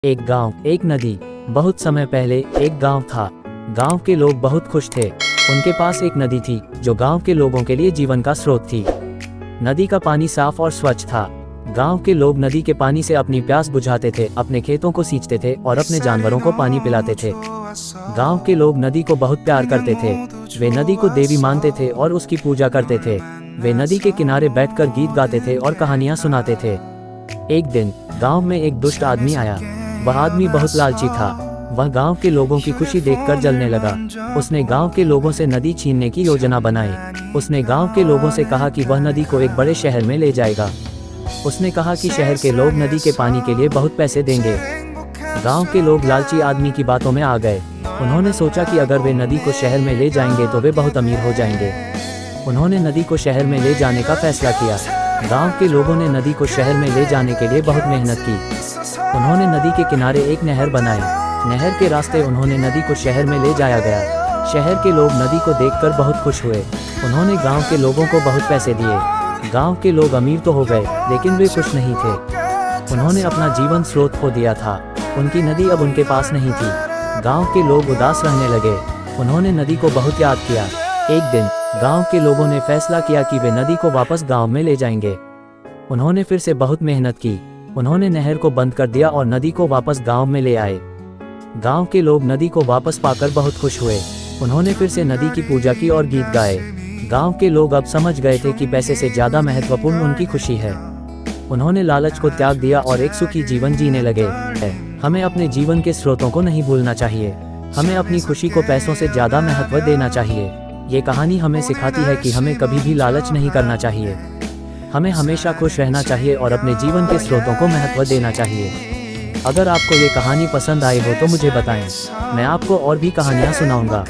एक गांव, एक नदी। बहुत समय पहले एक गांव था। गांव के लोग बहुत खुश थे। उनके पास एक नदी थी जो गांव के लोगों के लिए जीवन का स्रोत थी। नदी का पानी साफ और स्वच्छ था। गांव के लोग नदी के पानी से अपनी प्यास बुझाते थे, अपने खेतों को सींचते थे और अपने जानवरों को पानी पिलाते थे। गांव के लोग नदी को बहुत प्यार करते थे। वे नदी को देवी मानते थे और उसकी पूजा करते थे। वे नदी के किनारे बैठकर गीत गाते थे और कहानियां सुनाते थे। एक दिन गांव में एक दुष्ट आदमी आया। वह आदमी बहुत लालची था। वह गांव के लोगों की खुशी देखकर जलने लगा। उसने गांव के लोगों से नदी छीनने की योजना बनाई। उसने गांव के लोगों से कहा कि वह नदी को एक बड़े शहर में ले जाएगा। उसने कहा कि शहर के लोग नदी के पानी के लिए बहुत पैसे देंगे। गांव के लोग लालची आदमी की बातों में आ गए। उन्होंने सोचा कि अगर वे नदी को शहर में ले जाएंगे तो वे बहुत अमीर हो जाएंगे। उन्होंने नदी को शहर में ले जाने का फैसला किया। गांव के लोगों ने नदी को शहर में ले जाने के लिए बहुत मेहनत की। उन्होंने नदी के किनारे एक नहर बनाई। नहर के रास्ते उन्होंने नदी को शहर में ले जाया गया। शहर के लोग नदी को देखकर बहुत खुश हुए। उन्होंने गांव के लोगों को बहुत पैसे दिए। गांव के लोग अमीर तो हो गए, लेकिन वे खुश नहीं थे। उन्होंने अपना जीवन स्रोत खो दिया था। उनकी नदी अब उनके पास नहीं थी। गांव के लोग उदास रहने लगे। उन्होंने नदी को बहुत याद किया। एक दिन गांव के लोगों ने फैसला किया कि वे नदी को वापस गांव में ले जाएंगे। उन्होंने फिर से बहुत मेहनत की। उन्होंने नहर को बंद कर दिया और नदी को वापस गांव में ले आए। गांव के लोग नदी को वापस पाकर बहुत खुश हुए। उन्होंने फिर से नदी की पूजा की और गीत गाए। गांव के लोग अब समझ गए थे कि पैसे से ज्यादा महत्वपूर्ण उनकी खुशी है। उन्होंने लालच को त्याग दिया और एक सुखी जीवन जीने लगे। हमें अपने जीवन के स्रोतों को नहीं भूलना चाहिए। हमें अपनी खुशी को पैसों से ज्यादा महत्व देना चाहिए। ये कहानी हमें सिखाती है कि हमें कभी भी लालच नहीं करना चाहिए। हमें हमेशा खुश रहना चाहिए और अपने जीवन के स्रोतों को महत्व देना चाहिए। अगर आपको ये कहानी पसंद आई हो तो मुझे बताएं। मैं आपको और भी कहानियाँ सुनाऊंगा।